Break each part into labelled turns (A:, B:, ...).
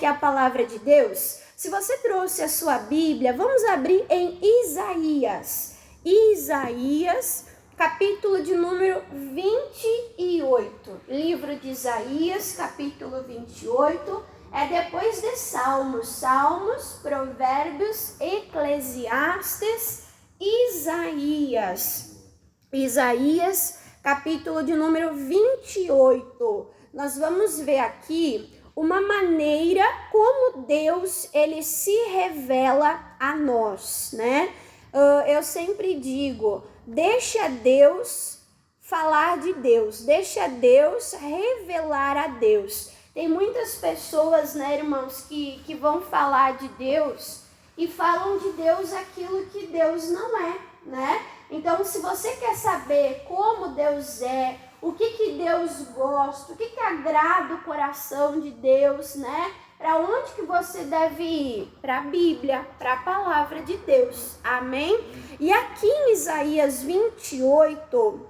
A: aqui a palavra de Deus? Se você trouxe a sua Bíblia, vamos abrir em Isaías. Isaías, capítulo de número 28. Livro de Isaías, capítulo 28, é depois de Salmos. Salmos, Provérbios, Eclesiastes, Isaías. Isaías, capítulo de número 28. Nós vamos ver aqui uma maneira como Deus, ele se revela a nós, né? Eu sempre digo, deixa Deus falar de Deus, deixa Deus revelar a Deus. Tem muitas pessoas, né, irmãos, que vão falar de Deus e falam de Deus aquilo que Deus não é, né? Então, se você quer saber como Deus é, o que Deus gosta, o que agrada o coração de Deus, né? Para onde que você deve ir? Para a Bíblia, para a palavra de Deus. Amém? E aqui em Isaías 28,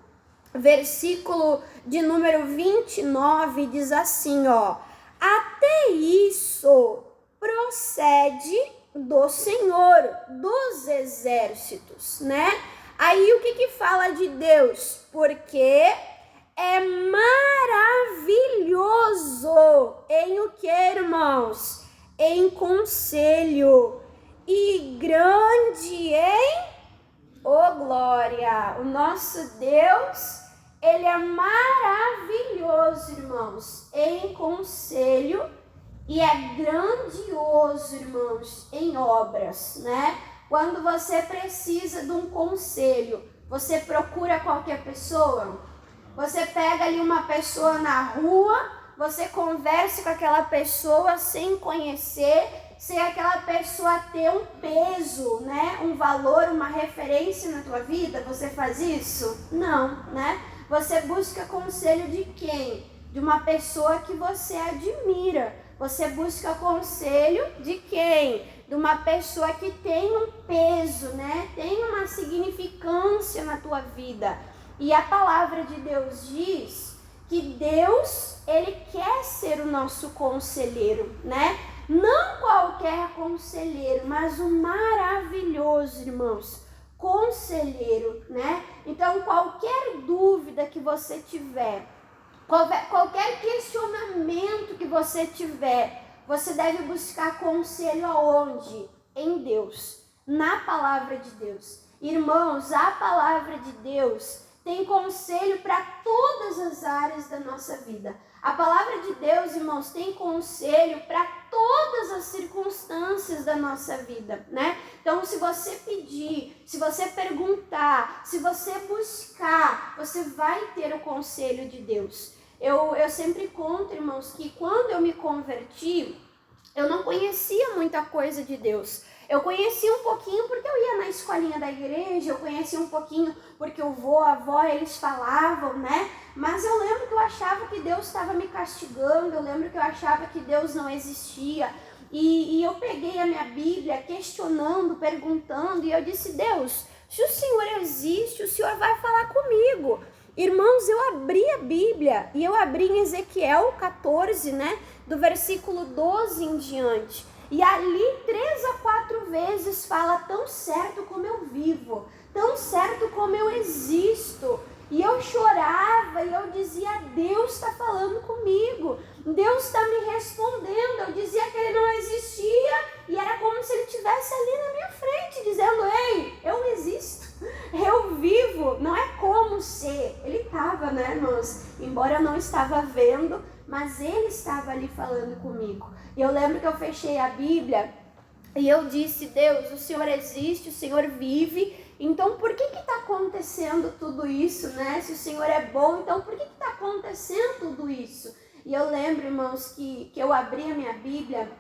A: versículo de número 29, diz assim, ó. Até isso procede do Senhor dos exércitos, né? Aí o que fala de Deus? Porque é maravilhoso em o que, irmãos? Em conselho e grande em glória. O nosso Deus, ele é maravilhoso, irmãos, em conselho e é grandioso, irmãos, em obras, né? Quando você precisa de um conselho, você procura qualquer pessoa? Você pega ali uma pessoa na rua, você conversa com aquela pessoa sem conhecer, sem aquela pessoa ter um peso, né? Um valor, uma referência na tua vida, você faz isso? Não, né? Você busca conselho de quem? De uma pessoa que você admira. Você busca conselho de quem? De uma pessoa que tem um peso, né? Tem uma significância na tua vida. E a palavra de Deus diz que Deus, ele quer ser o nosso conselheiro, né? Não qualquer conselheiro, mas o maravilhoso, irmãos, conselheiro, né? Então, qualquer dúvida que você tiver, qualquer questionamento que você tiver, você deve buscar conselho aonde? Em Deus, na palavra de Deus. Irmãos, a palavra de Deus tem conselho para todas as áreas da nossa vida. A palavra de Deus, irmãos, tem conselho para todas as circunstâncias da nossa vida, né? Então, se você pedir, se você perguntar, se você buscar, você vai ter o conselho de Deus. Eu sempre conto, irmãos, que quando eu me converti, eu não conhecia muita coisa de Deus. Eu conhecia um pouquinho porque eu ia na escolinha da igreja, eu conhecia um pouquinho porque o vô, a avó, eles falavam, né? Mas eu lembro que eu achava que Deus estava me castigando, eu lembro que eu achava que Deus não existia. E eu peguei a minha Bíblia questionando, perguntando, e eu disse, Deus, se o Senhor existe, o Senhor vai falar comigo. Irmãos, eu abri a Bíblia e eu abri em Ezequiel 14, né? Do versículo 12 em diante. E ali 3 a 4 vezes fala tão certo como eu vivo, tão certo como eu existo. E eu chorava e eu dizia, Deus está falando comigo, Deus está me respondendo. Eu dizia que ele não existia e era como se ele estivesse ali na minha frente, dizendo, ei, eu existo, eu vivo, não é como ser. Ele estava, né, irmãos? Embora eu não estava vendo, mas ele estava ali falando comigo. E eu lembro que eu fechei a Bíblia e eu disse, Deus, o Senhor existe, o Senhor vive, então por que está acontecendo tudo isso, né? Se o Senhor é bom, então por que está acontecendo tudo isso? E eu lembro, irmãos, que eu abri a minha Bíblia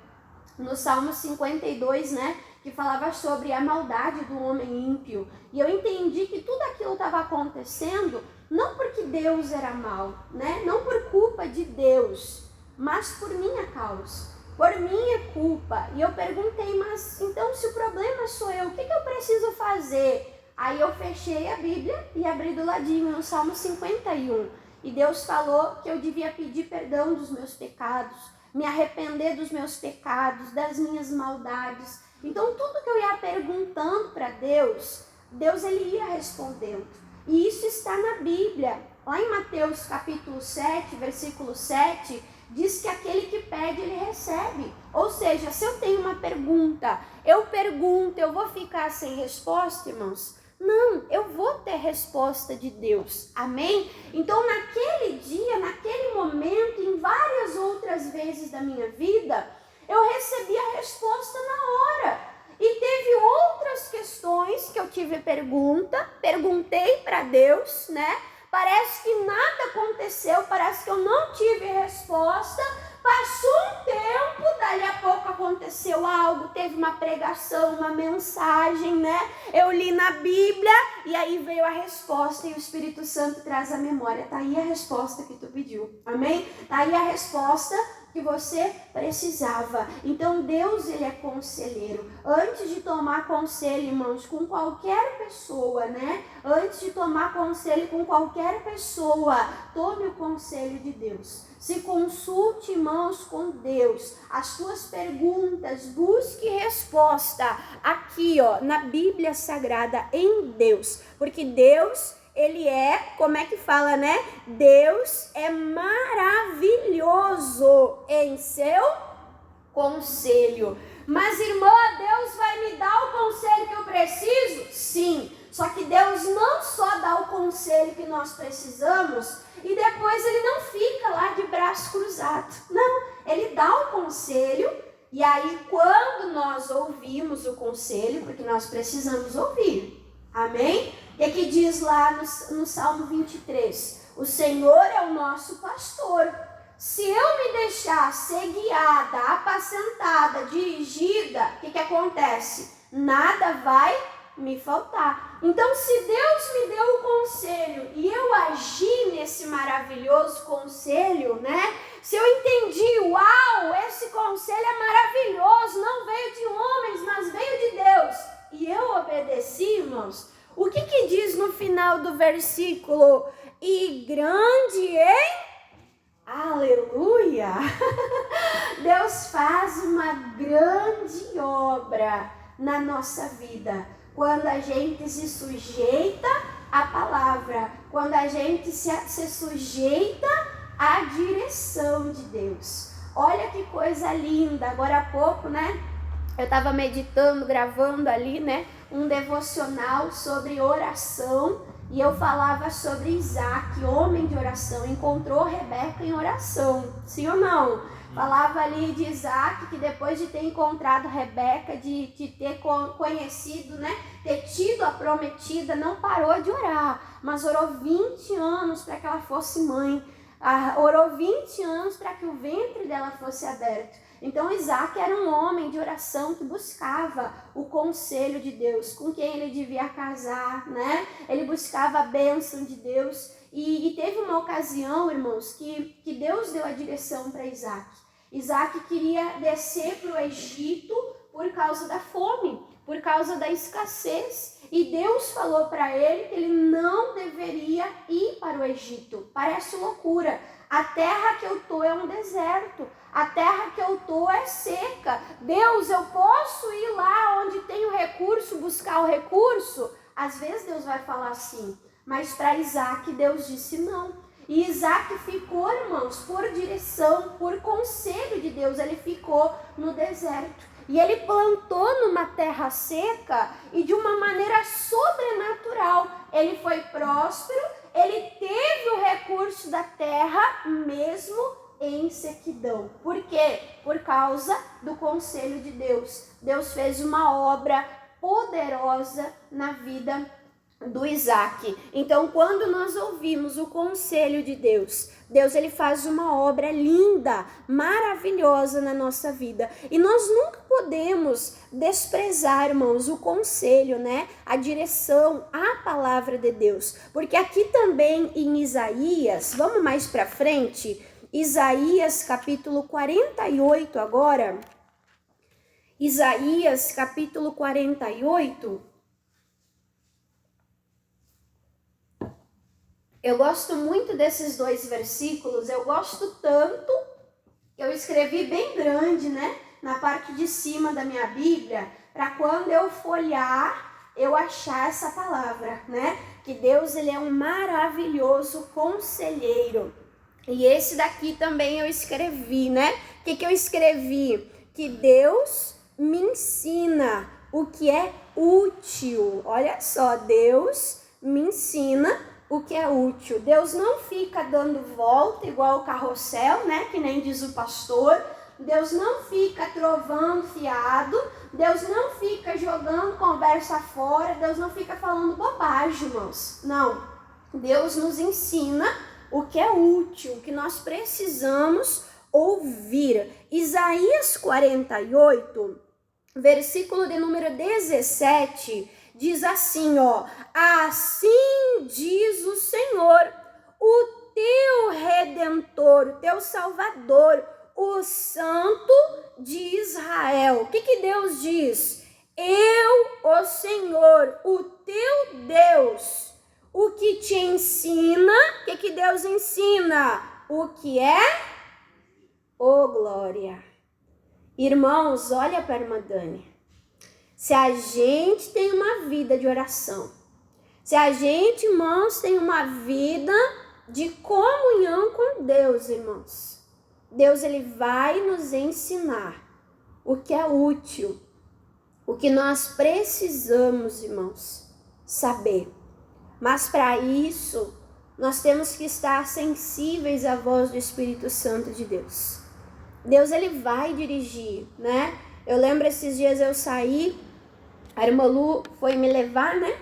A: no Salmo 52, né? Que falava sobre a maldade do homem ímpio. E eu entendi que tudo aquilo estava acontecendo não porque Deus era mau, né? Não por culpa de Deus, mas por minha causa, por minha culpa. E eu perguntei, mas então se o problema sou eu, o que eu preciso fazer? Aí eu fechei a Bíblia e abri do ladinho no Salmo 51. E Deus falou que eu devia pedir perdão dos meus pecados, me arrepender dos meus pecados, das minhas maldades. Então, tudo que eu ia perguntando para Deus, Deus ele ia respondendo. E isso está na Bíblia. Lá em Mateus capítulo 7, versículo 7, diz que aquele que pede, ele recebe. Ou seja, se eu tenho uma pergunta, eu pergunto, eu vou ficar sem resposta, irmãos? Não, eu vou ter resposta de Deus. Amém? Então, naquele dia, naquele momento, em várias outras vezes da minha vida, eu recebi a resposta na hora. E teve outras questões que eu tive perguntei para Deus, né? Parece que nada aconteceu, parece que eu não tive resposta. Passou um tempo, dali a pouco aconteceu algo, teve uma pregação, uma mensagem, né? Eu li na Bíblia e aí veio a resposta e o Espírito Santo traz a memória. Tá aí a resposta que tu pediu, amém? Tá aí a resposta que você precisava. Então Deus, ele é conselheiro. Antes de tomar conselho, irmãos, com qualquer pessoa, né? Antes de tomar conselho com qualquer pessoa, tome o conselho de Deus. Se consulte, irmãos, com Deus. As suas perguntas, busque resposta aqui, ó, na Bíblia Sagrada, em Deus. Porque Deus, ele é, como é que fala, né? Deus é maravilhoso em seu conselho. Mas, irmã, Deus vai me dar o conselho que eu preciso? Sim. Só que Deus não só dá o conselho que nós precisamos e depois ele não fica lá de braço cruzado. Não, ele dá o conselho e aí quando nós ouvimos o conselho, porque nós precisamos ouvir, amém? O que diz lá no Salmo 23? O Senhor é o nosso pastor. Se eu me deixar ser guiada, apacentada, dirigida, o que acontece? Nada vai me faltar. Então, se Deus me deu o conselho e eu agi nesse maravilhoso conselho, né? Se eu entendi, uau, esse conselho é maravilhoso, não veio de homens, mas veio de Deus, e eu obedeci, irmãos, o que diz no final do versículo? E grande, hein? Aleluia! Deus faz uma grande obra na nossa vida quando a gente se sujeita à palavra, quando a gente se sujeita à direção de Deus. Olha que coisa linda! Agora há pouco, né? Eu estava meditando, gravando ali, né? Um devocional sobre oração. E eu falava sobre Isaac, homem de oração, encontrou Rebeca em oração, sim ou não? Falava ali de Isaac, que depois de ter encontrado Rebeca, de ter conhecido, né, ter tido a prometida, não parou de orar, mas orou 20 anos para que ela fosse mãe, orou 20 anos para que o ventre dela fosse aberto. Então Isaac era um homem de oração que buscava o conselho de Deus, com quem ele devia casar, né? Ele buscava a bênção de Deus e teve uma ocasião, irmãos, que Deus deu a direção para Isaac. Isaac queria descer para o Egito por causa da fome, por causa da escassez. E Deus falou para ele que ele não deveria ir para o Egito. Parece loucura. A terra que eu estou é um deserto. A terra que eu estou é seca. Deus, eu posso ir lá onde tem o recurso, buscar o recurso? Às vezes Deus vai falar assim. Mas para Isaac, Deus disse não. E Isaac ficou, irmãos, por direção, por conselho de Deus. Ele ficou no deserto. E ele plantou numa terra seca e de uma maneira sobrenatural. Ele foi próspero, ele teve o recurso da terra mesmo em sequidão. Por quê? Por causa do conselho de Deus. Deus fez uma obra poderosa na vida do Isaac. Então, quando nós ouvimos o conselho de Deus, Deus ele faz uma obra linda, maravilhosa na nossa vida. E nós nunca podemos desprezar, irmãos, o conselho, né? A direção, a palavra de Deus. Porque aqui também em Isaías, vamos mais para frente, Isaías capítulo 48 agora. Isaías capítulo 48. Eu gosto muito desses dois versículos, eu gosto tanto Eu escrevi bem grande, né? Na parte de cima da minha Bíblia, para quando eu folhear, eu achar essa palavra, né? Que Deus, ele é um maravilhoso conselheiro. E esse daqui também eu escrevi, né? O que eu escrevi? Que Deus me ensina o que é útil. Olha só, Deus me ensina o que é útil. Deus não fica dando volta igual o carrossel, né? Que nem diz o pastor. Deus não fica trovando fiado. Deus não fica jogando conversa fora. Deus não fica falando bobagem, irmãos. Não. Deus nos ensina o que é útil, o que nós precisamos ouvir. Isaías 48, versículo de número 17, diz assim, ó: assim diz o Senhor, o teu Redentor, o teu Salvador, o Santo de Israel. O que Deus diz? Eu, o Senhor, o teu Deus, o que te ensina, o que Deus ensina? O que é? Ô, glória! Irmãos, olha para a irmã Dani. Se a gente tem uma vida de oração, se a gente, irmãos, tem uma vida de comunhão com Deus, irmãos, Deus, ele vai nos ensinar o que é útil, o que nós precisamos, irmãos, saber. Mas para isso, nós temos que estar sensíveis à voz do Espírito Santo de Deus. Deus, ele vai dirigir, né? Eu lembro esses dias eu saí, a irmã Lu foi me levar, né?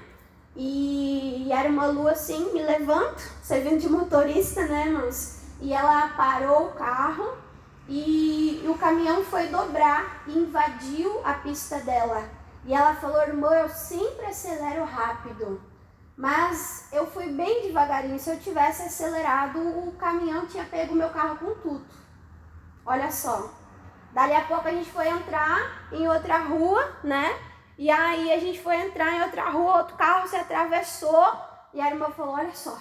A: E a irmã Lu, assim, me levando, servindo de motorista, né, irmãos? E ela parou o carro e o caminhão foi dobrar e invadiu a pista dela. E ela falou, irmã, eu sempre acelero rápido. Mas eu fui bem devagarinho. Se eu tivesse acelerado, o caminhão tinha pego o meu carro com tudo. Olha só. Dali a pouco a gente foi entrar em outra rua, né? E aí a gente foi entrar em outra rua, outro carro se atravessou. E a irmã falou, olha só,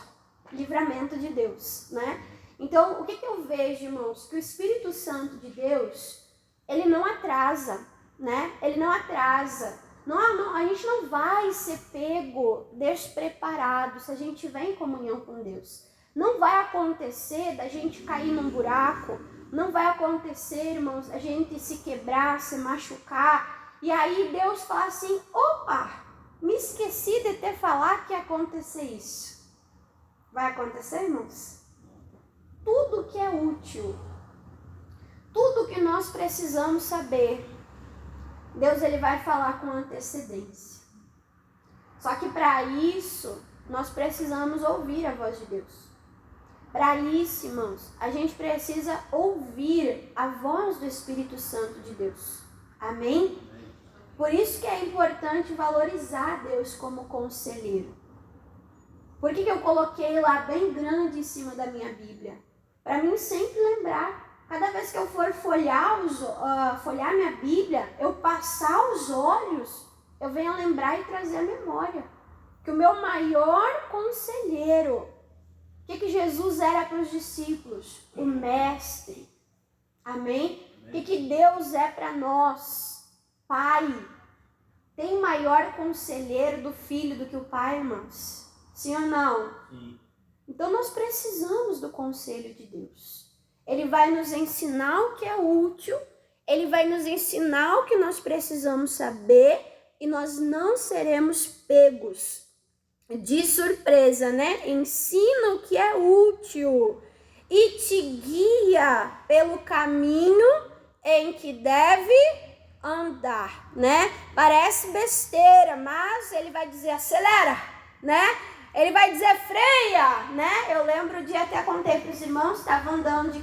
A: livramento de Deus, né? Então, o que eu vejo, irmãos? Que o Espírito Santo de Deus, ele não atrasa, né? Ele não atrasa. Não, a gente não vai ser pego despreparado se a gente estiver em comunhão com Deus. Não vai acontecer da gente cair num buraco, não vai acontecer, irmãos, a gente se quebrar, se machucar. E aí Deus fala assim, opa, me esqueci de te falar que ia acontecer isso. Vai acontecer, irmãos? Tudo que é útil, tudo que nós precisamos saber, Deus, ele vai falar com antecedência. Só que para isso, nós precisamos ouvir a voz de Deus. Para isso, irmãos, a gente precisa ouvir a voz do Espírito Santo de Deus. Amém? Por isso que é importante valorizar Deus como conselheiro. Por que eu coloquei lá bem grande em cima da minha Bíblia? Para mim sempre lembrar. Cada vez que eu for folhear minha Bíblia, eu passar os olhos, eu venho lembrar e trazer a memória. Que o meu maior conselheiro, o que Jesus era para os discípulos? O mestre. Amém? O que Deus é para nós? Pai. Tem maior conselheiro do filho do que o pai, irmãos? Sim ou não? Sim. Então nós precisamos do conselho de Deus. Ele vai nos ensinar o que é útil, ele vai nos ensinar o que nós precisamos saber e nós não seremos pegos de surpresa, né? Ensina o que é útil e te guia pelo caminho em que deve andar, né? Parece besteira, mas ele vai dizer acelera, né? Ele vai dizer freia, né? Eu lembro o dia, até contei para os irmãos, estava andando de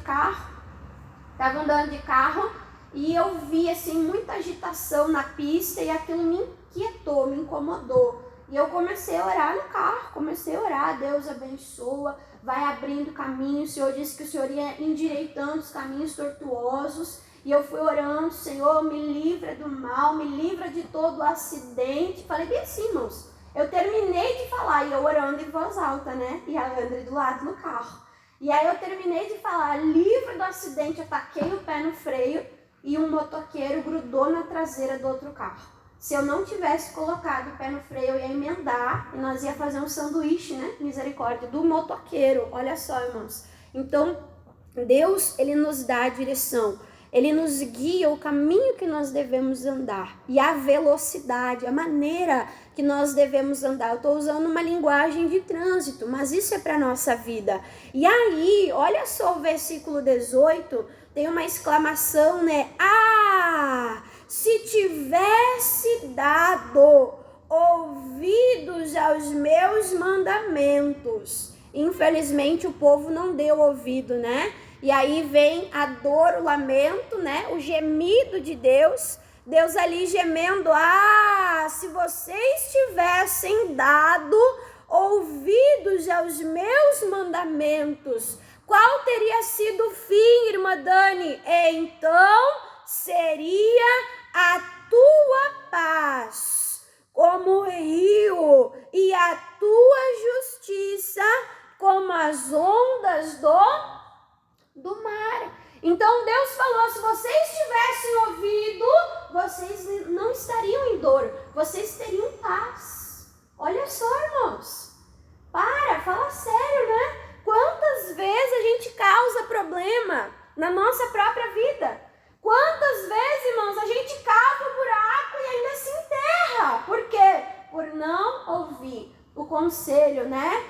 A: carro e eu vi assim muita agitação na pista e aquilo me inquietou, me incomodou. E eu comecei a orar no carro, comecei a orar, Deus abençoa, vai abrindo caminho, o Senhor disse que o Senhor ia endireitando os caminhos tortuosos. E eu fui orando, Senhor, me livra do mal, me livra de todo acidente. Falei bem assim, irmãos. Eu terminei de falar e eu orando em voz alta, né? E a André do lado no carro. E aí eu terminei de falar, livre do acidente, eu taquei o pé no freio e um motoqueiro grudou na traseira do outro carro. Se eu não tivesse colocado o pé no freio, eu ia emendar e nós ia fazer um sanduíche, né? Misericórdia, do motoqueiro. Olha só, irmãos. Então, Deus, ele nos dá a direção. Ele nos guia o caminho que nós devemos andar. E a velocidade, a maneira que nós devemos andar. Eu estou usando uma linguagem de trânsito, mas isso é para a nossa vida. E aí, olha só o versículo 18, tem uma exclamação, né? Ah! Se tivesse dado ouvidos aos meus mandamentos. Infelizmente o povo não deu ouvido, né? E aí vem a dor, o lamento, né? O gemido de Deus. Deus ali gemendo, se vocês tivessem dado ouvidos aos meus mandamentos, qual teria sido o fim, irmã Dani? Então seria a tua paz como o rio e a tua justiça como as ondas do mar. Então Deus falou, se vocês tivessem ouvido, vocês não estariam em dor, vocês teriam paz. Olha só, irmãos, fala sério, né? Quantas vezes a gente causa problema na nossa própria vida? Quantas vezes, irmãos, a gente cava um buraco e ainda se enterra? Por quê? Por não ouvir o conselho, né?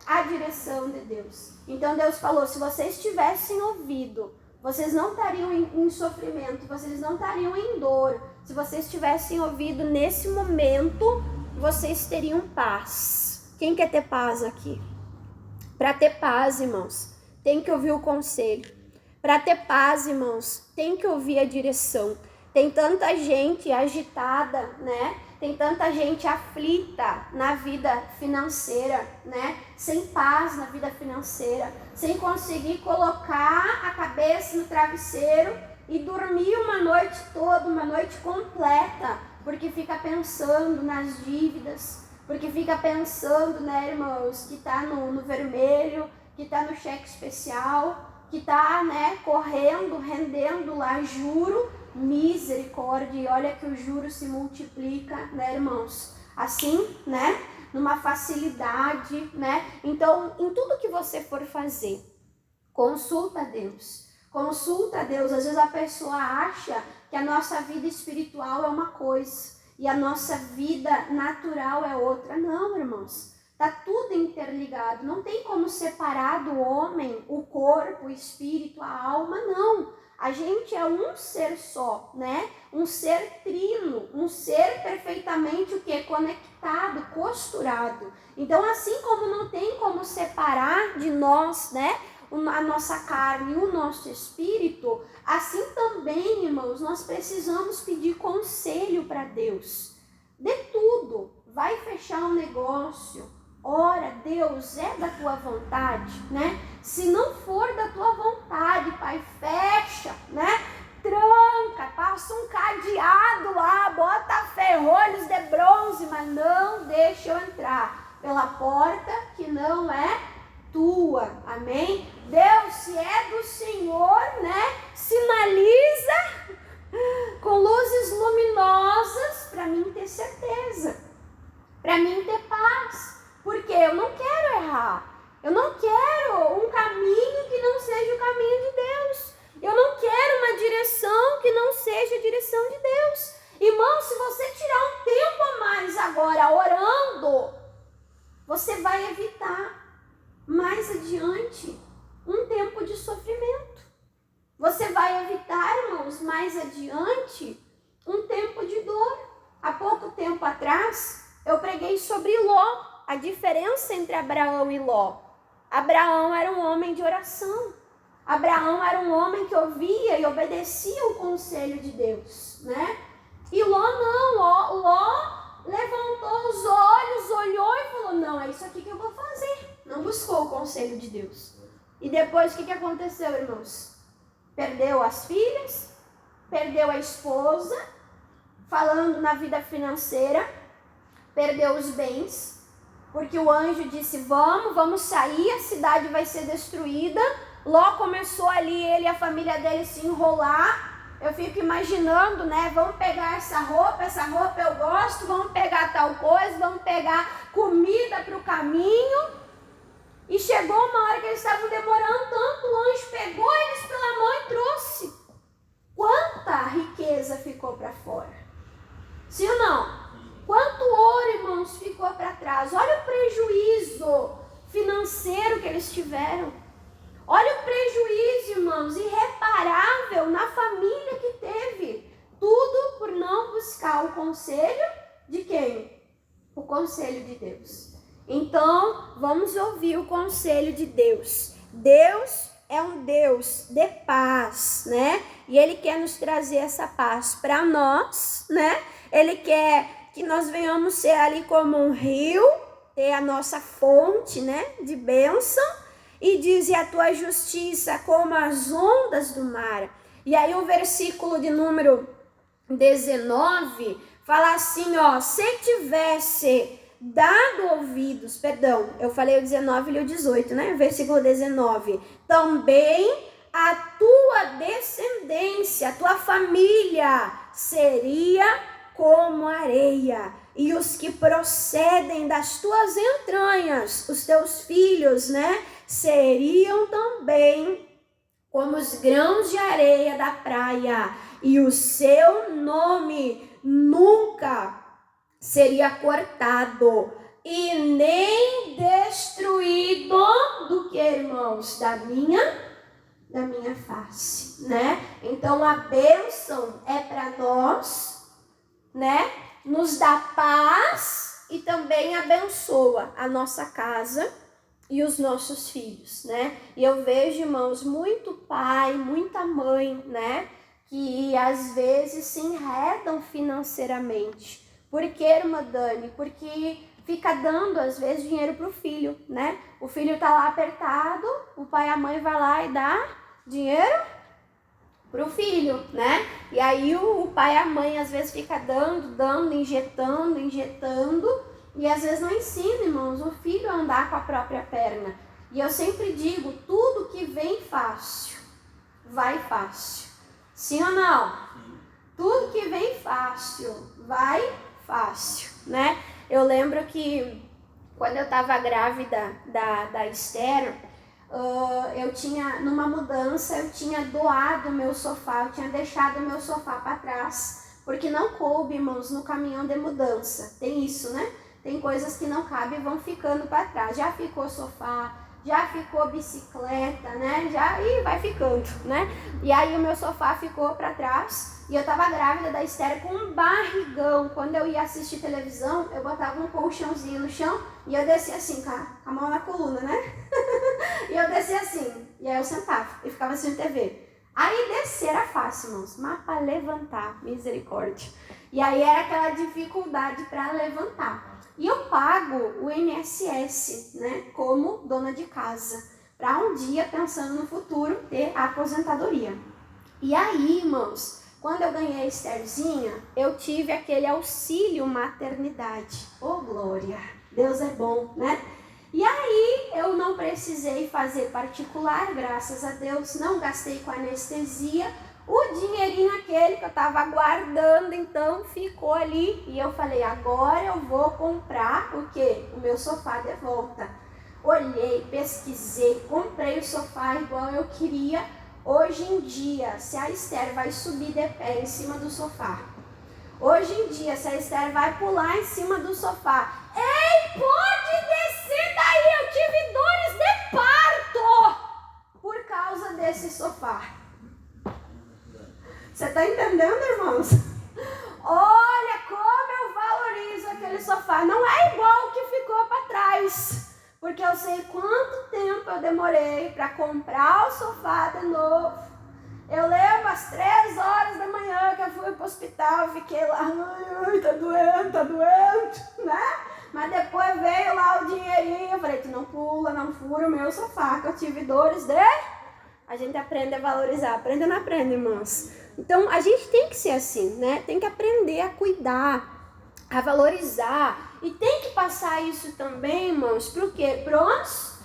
A: A direção de Deus. Então Deus falou, se vocês tivessem ouvido, vocês não estariam em sofrimento, vocês não estariam em dor. Se vocês tivessem ouvido nesse momento, vocês teriam paz. Quem quer ter paz aqui? Para ter paz, irmãos, tem que ouvir o conselho. Para ter paz, irmãos, tem que ouvir a direção. Tem tanta gente agitada, né? Tem tanta gente aflita na vida financeira, né? Sem paz na vida financeira, sem conseguir colocar a cabeça no travesseiro e dormir uma noite toda, uma noite completa, porque fica pensando nas dívidas, porque fica pensando, né, irmãos, que tá no vermelho, que tá no cheque especial, que tá, né, correndo, rendendo lá juro, misericórdia, e olha que o juro se multiplica, né, irmãos, assim, né, numa facilidade, né, então, em tudo que você for fazer, consulta a Deus, às vezes a pessoa acha que a nossa vida espiritual é uma coisa, e a nossa vida natural é outra, não, irmãos, tá tudo interligado, não tem como separar do homem o corpo, o espírito, a alma, não. A gente é um ser só, né? Um ser trino, um ser perfeitamente o quê? Conectado, costurado. Então, assim como não tem como separar de nós, né? A nossa carne e o nosso espírito, assim também, irmãos, nós precisamos pedir conselho para Deus. De tudo, vai fechar um negócio, ora, Deus, é da tua vontade, né? Se não for da tua vontade, Pai, fecha, né? Tranca, passa um cadeado lá, bota ferrolhos de bronze, mas não deixa eu entrar pela porta que não é tua, amém? Deus, se é do Senhor, né? Sinaliza com luzes luminosas para mim ter certeza, para mim ter paz. Porque eu não quero errar, eu não quero um caminho que não seja o caminho de Deus, eu não quero uma direção que não seja a direção de Deus. Irmão, se você tirar um tempo a mais agora orando, você vai evitar mais adiante um tempo de sofrimento. Você vai evitar, irmãos, mais adiante um tempo de dor. Há pouco tempo atrás, eu preguei sobre Ló. A diferença entre Abraão e Ló. Abraão era um homem de oração. Abraão era um homem que ouvia e obedecia o conselho de Deus, né? E Ló não. Ló levantou os olhos, olhou e falou, não, é isso aqui que eu vou fazer. Não buscou o conselho de Deus. E depois, o que aconteceu, irmãos? Perdeu as filhas, perdeu a esposa, falando na vida financeira, perdeu os bens, porque o anjo disse, vamos sair, a cidade vai ser destruída. Ló começou ali, ele e a família dele se enrolar. Eu fico imaginando, né, vamos pegar essa roupa eu gosto, vamos pegar tal coisa, vamos pegar comida para o caminho. E chegou uma hora que eles estavam demorando tanto, o anjo pegou eles pela mão e trouxe. Quanta riqueza ficou para fora? Sim ou não? Quanto ouro, irmãos, ficou para trás? Olha o prejuízo financeiro que eles tiveram. Olha o prejuízo, irmãos, irreparável na família que teve. Tudo por não buscar o conselho de quem? O conselho de Deus. Então, vamos ouvir o conselho de Deus. Deus é um Deus de paz, né? E Ele quer nos trazer essa paz para nós, né? Ele quer que nós venhamos ser ali como um rio, ter a nossa fonte, né, de bênção. E diz, e a tua justiça como as ondas do mar. E aí o versículo de número 19 fala assim, ó, se tivesse dado ouvidos, perdão, eu falei o 19 e o 18, né? Versículo 19. Também a tua descendência, a tua família seria como areia, e os que procedem das tuas entranhas, os teus filhos, né, seriam também como os grãos de areia da praia, e o seu nome nunca seria cortado e nem destruído do que, irmãos? Da minha face, né? Então a bênção é para nós, né? Nos dá paz e também abençoa a nossa casa e os nossos filhos, né? E eu vejo, irmãos, muito pai, muita mãe, né? Que às vezes se enredam financeiramente. Por que, irmã Dani? Porque fica dando, às vezes, dinheiro pro filho, né? O filho tá lá apertado, o pai e a mãe vai lá e dá dinheiro pro filho, né? E aí o pai e a mãe às vezes fica dando, injetando, e às vezes não ensina, irmãos, o filho a andar com a própria perna. E eu sempre digo, tudo que vem fácil, vai fácil. Sim ou não? Tudo que vem fácil, vai fácil, né? Eu lembro que quando eu estava grávida da Esther, eu tinha, numa mudança, eu tinha doado o meu sofá, eu tinha deixado o meu sofá para trás, porque não coube, irmãos, no caminhão de mudança. Tem isso, né? Tem coisas que não cabem e vão ficando para trás. Já ficou sofá, já ficou bicicleta, né? E vai ficando, né? E aí o meu sofá ficou para trás e eu tava grávida da Esther com um barrigão. Quando eu ia assistir televisão, eu botava um colchãozinho no chão e eu descia assim, com a mão na coluna, né? E eu descia assim, e aí eu sentava e ficava assistindo TV. Aí descer era fácil, irmãos, mas para levantar, misericórdia. E aí era aquela dificuldade para levantar. E eu pago o INSS, né, como dona de casa, para um dia, pensando no futuro, ter a aposentadoria. E aí, irmãos, quando eu ganhei a Estherzinha, eu tive aquele auxílio maternidade. Oh, glória! Deus é bom, né? E aí, eu não precisei fazer particular, graças a Deus, não gastei com anestesia. O dinheirinho aquele que eu estava guardando, então, ficou ali. E eu falei, agora eu vou comprar o quê? O meu sofá de volta. Olhei, pesquisei, comprei o sofá igual eu queria. Hoje em dia, se a Esther vai subir de pé em cima do sofá, hoje em dia, se a Esther vai pular em cima do sofá, ei, pode descer daí, eu tive dores de parto por causa desse sofá. Você está entendendo, irmãos? Olha como eu valorizo aquele sofá. Não é igual o que ficou para trás. Porque eu sei quanto tempo eu demorei para comprar o sofá de novo. Eu lembro às 3 horas da manhã que eu fui para o hospital, fiquei lá, ai, tá doendo, né? Mas depois veio lá o dinheirinho, eu falei, tu não pula, não fura o meu sofá, que eu tive dores de... A gente aprende a valorizar, aprende ou não aprende, irmãos? Então, a gente tem que ser assim, né? Tem que aprender a cuidar, a valorizar. E tem que passar isso também, irmãos, para o quê? Para os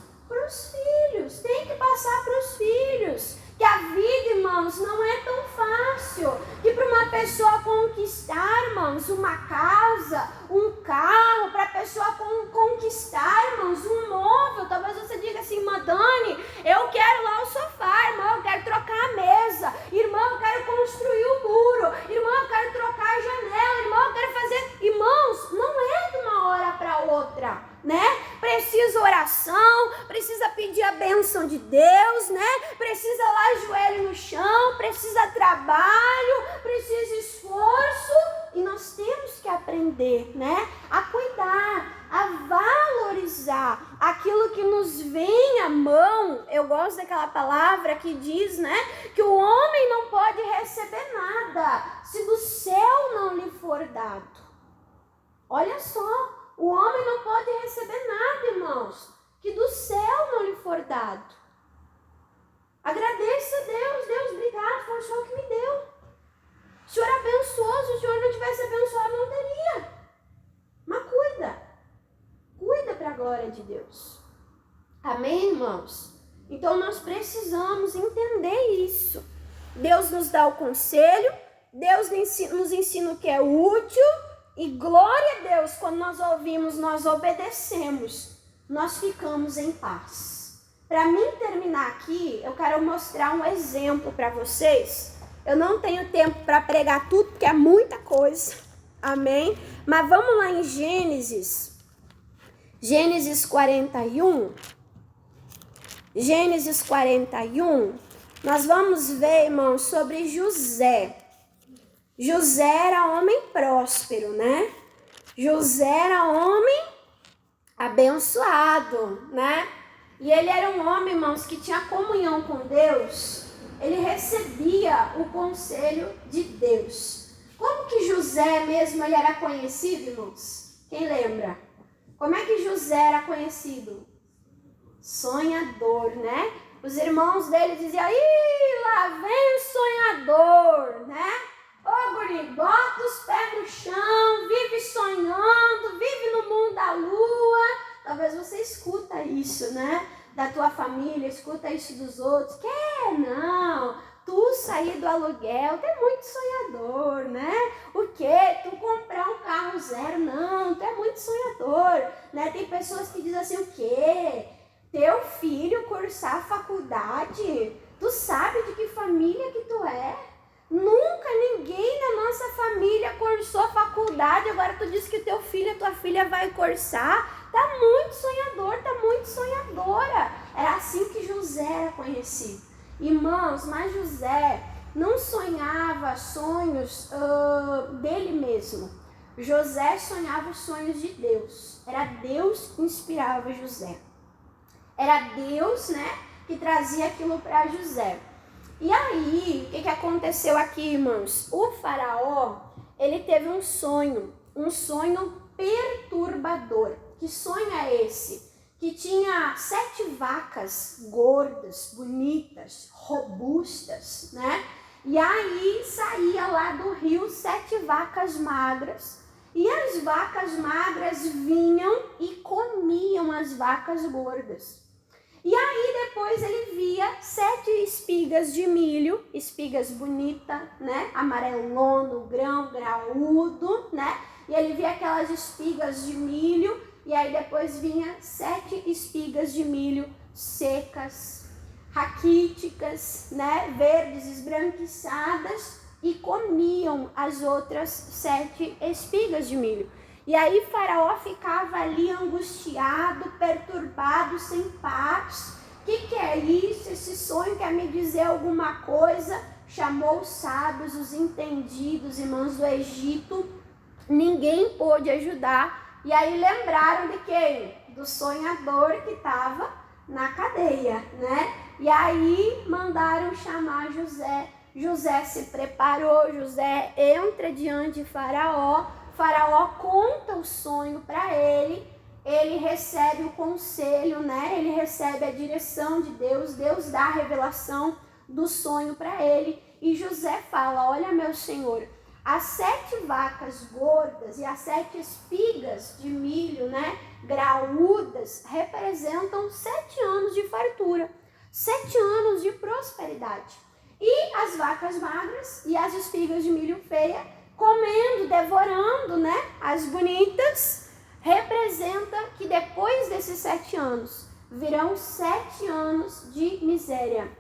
A: filhos. Tem que passar para os filhos. Que a vida, irmãos, não é tão fácil. Que para uma pessoa conquistar, irmãos, uma casa, um carro, para a pessoa conquistar, irmãos, um móvel. Talvez você diga assim, irmã Dani, eu quero lá o sofá, irmão, eu quero trocar a mesa. Irmão, eu quero construir o muro. Irmão, eu quero trocar a janela. Irmão, eu quero fazer... Irmãos, não é de uma hora para outra, né? Precisa oração, precisa pedir a bênção de Deus, né? Precisa lá joelho no chão, precisa trabalho, precisa esforço. E nós temos que aprender, né? A cuidar, a valorizar aquilo que nos vem à mão. Eu gosto daquela palavra que diz, né? Que o homem não pode receber nada se do céu não lhe for dado. Olha só. O homem não pode receber nada, irmãos, que do céu não lhe for dado. Agradeça a Deus. Deus, obrigado, foi o Senhor que me deu. O Senhor abençoou, se o Senhor não tivesse abençoado, não teria. Mas cuida para a glória de Deus. Amém, irmãos? Então nós precisamos entender isso. Deus nos dá o conselho, Deus nos ensina o que é útil. E glória a Deus, quando nós ouvimos, nós obedecemos, nós ficamos em paz. Para mim terminar aqui, eu quero mostrar um exemplo para vocês. Eu não tenho tempo para pregar tudo, porque é muita coisa. Amém? Mas vamos lá em Gênesis 41. Gênesis 41. Nós vamos ver, irmãos, sobre José. José era homem próspero, né? José era homem abençoado, né? E ele era um homem, irmãos, que tinha comunhão com Deus. Ele recebia o conselho de Deus. Como que José mesmo ele era conhecido, irmãos? Quem lembra? Como é que José era conhecido? Sonhador, né? Os irmãos dele diziam, ih, lá vem o sonhador, né? Ô, guri, bota os pés no chão, vive sonhando, vive no mundo da lua. Talvez você escuta isso, né? Da tua família, escuta isso dos outros. Quer? Não. Tu sair do aluguel, tu é muito sonhador, né? O quê? Tu comprar um carro zero? Não, tu é muito sonhador, né? Tem pessoas que dizem assim, o quê? Teu filho cursar faculdade? Tu sabe de que família que tu é? Nunca ninguém da nossa família cursou faculdade, agora tu diz que teu filho e tua filha vai cursar. Tá muito sonhador, tá muito sonhadora. Era assim que José era conhecido. Irmãos, mas José não sonhava sonhos dele mesmo. José sonhava os sonhos de Deus. Era Deus que inspirava José. Era Deus, né, que trazia aquilo para José. E aí, o que aconteceu aqui, irmãos? O faraó, ele teve um sonho perturbador. Que sonho é esse? Que tinha 7 vacas gordas, bonitas, robustas, né? E aí saía lá do rio 7 vacas magras. E as vacas magras vinham e comiam as vacas gordas. E aí depois ele via 7 espigas de milho, espigas bonitas, né? Amarelona, grão, graúdo, né? E ele via aquelas espigas de milho, e aí depois vinha 7 espigas de milho secas, raquíticas, né? Verdes, esbranquiçadas, e comiam as outras 7 espigas de milho. E aí Faraó ficava ali angustiado, perturbado, sem paz. O que é isso? Esse sonho quer me dizer alguma coisa? Chamou os sábios, os entendidos, irmãos do Egito. Ninguém pôde ajudar. E aí lembraram de quem? Do sonhador que estava na cadeia, né? E aí mandaram chamar José. José se preparou, José entra diante de Faraó. Faraó conta o sonho para ele recebe o conselho, né? Ele recebe a direção de Deus, Deus dá a revelação do sonho para ele. E José fala, olha meu senhor, As 7 vacas gordas e as 7 espigas de milho, né, graúdas, representam 7 anos de fartura, 7 anos de prosperidade. E as vacas magras e as espigas de milho feia, comendo, devorando, né, as bonitas, representa que depois desses 7 anos, virão 7 anos de miséria,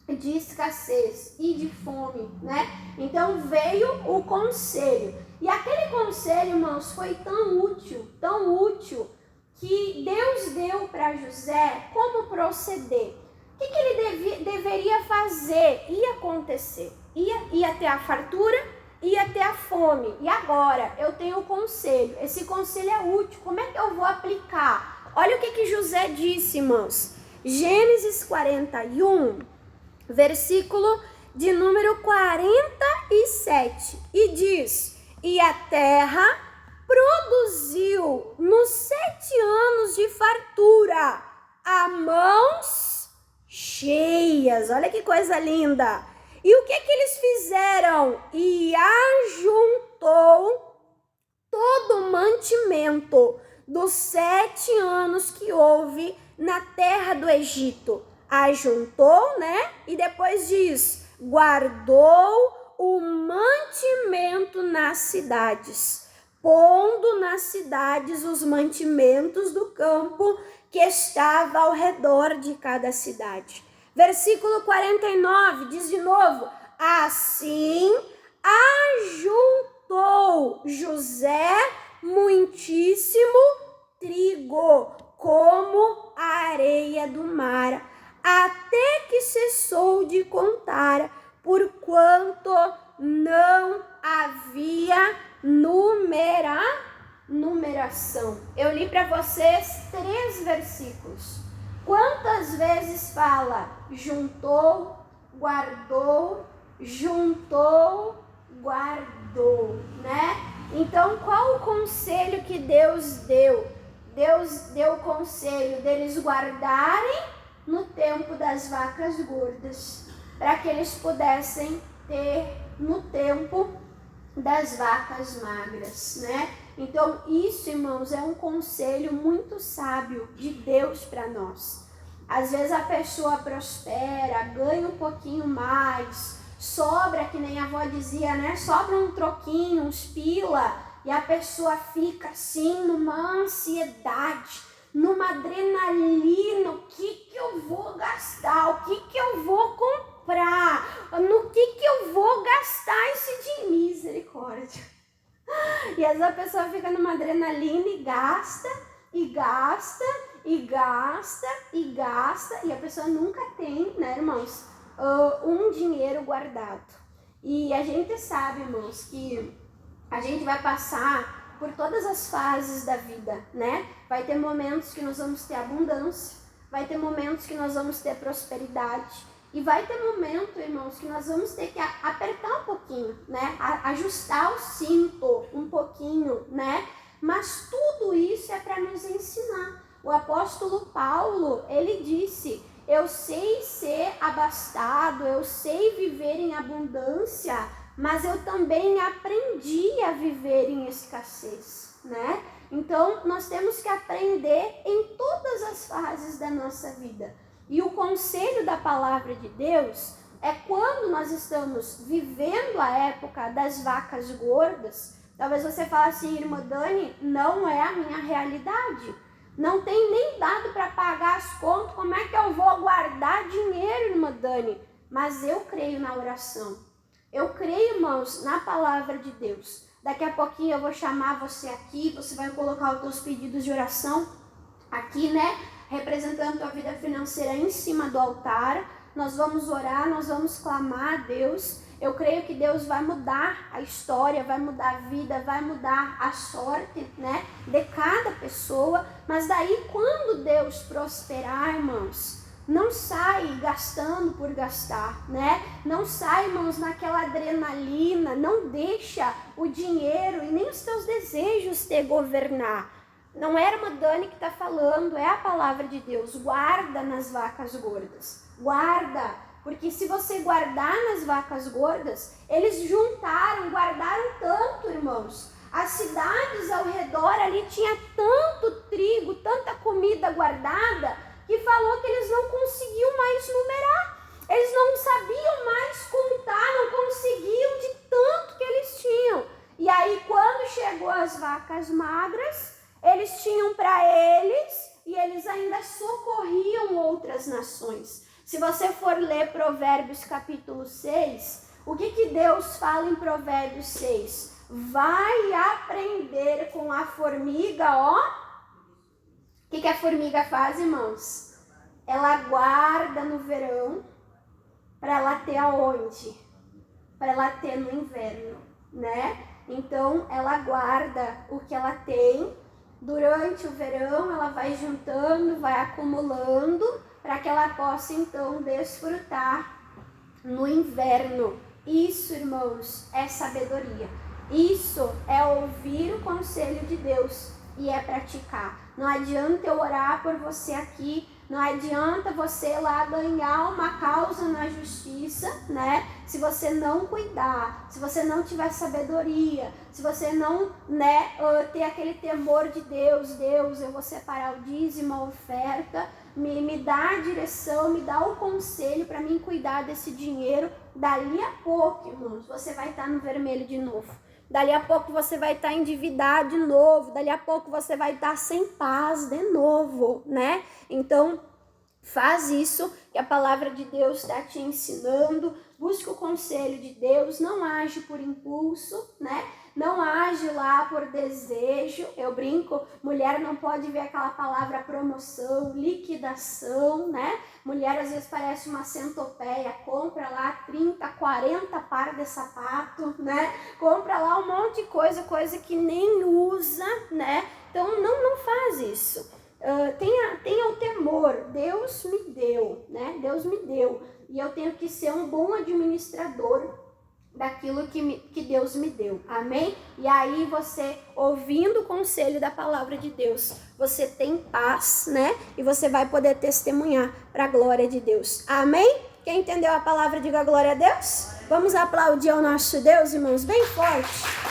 A: de escassez e de fome, né? Então veio o conselho. E aquele conselho, irmãos, foi tão útil, que Deus deu para José como proceder. O que ele deveria fazer? Ia acontecer. Ia ter a fartura, ia ter a fome. E agora eu tenho o conselho. Esse conselho é útil. Como é que eu vou aplicar? Olha o que José disse, irmãos. Gênesis 41, versículo de número 47. E diz: e a terra produziu nos 7 anos de fartura a mãos cheias. Olha que coisa linda. E o que eles fizeram? E ajuntou todo o mantimento dos 7 anos que houve na terra do Egito. Ajuntou, né? E depois diz: guardou o mantimento nas cidades, pondo nas cidades os mantimentos do campo que estava ao redor de cada cidade. Versículo 49 diz de novo: assim ajuntou José muitíssimo trigo, como a areia do mar, até que cessou de contar, porquanto não havia numeração. Eu li para vocês 3 versículos. Quantas vezes fala juntou, guardou, né? Então, qual o conselho que Deus deu? Deus deu o conselho deles guardarem no tempo das vacas gordas, para que eles pudessem ter no tempo das vacas magras, né? Então, isso, irmãos, é um conselho muito sábio de Deus para nós. Às vezes a pessoa prospera, ganha um pouquinho mais, sobra, que nem a avó dizia, né? Sobra um troquinho, uns pila, e a pessoa fica assim numa ansiedade, numa adrenalina. O que eu vou gastar? O que eu vou comprar? No que eu vou gastar esse dinheiro? Misericórdia. E às vezes a pessoa fica numa adrenalina e gasta, e a pessoa nunca tem, né, irmãos, um dinheiro guardado. E a gente sabe, irmãos, que a gente vai passar por todas as fases da vida, né? Vai ter momentos que nós vamos ter abundância, vai ter momentos que nós vamos ter prosperidade, e vai ter momento, irmãos, que nós vamos ter que apertar um pouquinho, né? Ajustar o cinto um pouquinho, né? Mas tudo isso é para nos ensinar. O apóstolo Paulo, ele disse: eu sei ser abastado, eu sei viver em abundância, mas eu também aprendi a viver em escassez, né? Então, nós temos que aprender em todas as fases da nossa vida. E o conselho da palavra de Deus é quando nós estamos vivendo a época das vacas gordas. Talvez você fale assim: irmã Dani, não é a minha realidade. Não tem nem dado para pagar as contas. Como é que eu vou guardar dinheiro, irmã Dani? Mas eu creio na oração. Eu creio, irmãos, na palavra de Deus. Daqui a pouquinho eu vou chamar você aqui. Você vai colocar os teus pedidos de oração aqui, né? Representando a tua vida financeira em cima do altar. Nós vamos orar, nós vamos clamar a Deus. Eu creio que Deus vai mudar a história, vai mudar a vida, vai mudar a sorte, né, de cada pessoa. Mas daí, quando Deus prosperar, irmãos, não sai gastando por gastar, né? Não sai, irmãos, naquela adrenalina. Não deixa o dinheiro e nem os teus desejos te governar. Não é a irmã Dani que está falando, é a palavra de Deus. Guarda nas vacas gordas. Guarda, Porque se você guardar nas vacas gordas, eles guardaram tanto, irmãos. As cidades ao redor ali tinha tanto trigo, tanta comida guardada, que falou que eles não conseguiam mais numerar. Eles não sabiam mais contar, não conseguiam de tanto que eles tinham. E aí, quando chegou as vacas magras, eles tinham para eles e eles ainda socorriam outras nações. Se você for ler Provérbios capítulo 6, o que Deus fala em Provérbios 6? Vai aprender com a formiga, ó. O que a formiga faz, irmãos? Ela guarda no verão para ela ter aonde? Para ela ter no inverno, né? Então, ela guarda o que ela tem. Durante o verão, ela vai juntando, vai acumulando, para que ela possa, então, desfrutar no inverno. Isso, irmãos, é sabedoria. Isso é ouvir o conselho de Deus e é praticar. Não adianta eu orar por você aqui, não adianta você lá ganhar uma causa na justiça, né? Se você não cuidar, se você não tiver sabedoria, se você não, né, ter aquele temor de Deus, eu vou separar o dízimo, a oferta, me dá a direção, me dá o conselho para mim cuidar desse dinheiro. Dali a pouco, irmãos, você vai estar no vermelho de novo. Dali a pouco você vai estar endividado de novo, dali a pouco você vai estar sem paz de novo, né? Então, faz isso que a palavra de Deus está te ensinando, busca o conselho de Deus, não age por impulso, né? Não age lá por desejo. Eu brinco, mulher não pode ver aquela palavra promoção, liquidação, né? Mulher às vezes parece uma centopeia, compra lá 30, 40 pares de sapato, né? Compra lá um monte de coisa que nem usa, né? Então não faz isso. Tenha o temor, Deus me deu, né? Deus me deu. E eu tenho que ser um bom administrador daquilo que Deus me deu, amém? E aí você, ouvindo o conselho da palavra de Deus, você tem paz, né? E você vai poder testemunhar para a glória de Deus, amém? Quem entendeu a palavra, diga glória a Deus. Vamos aplaudir ao nosso Deus, irmãos, bem forte.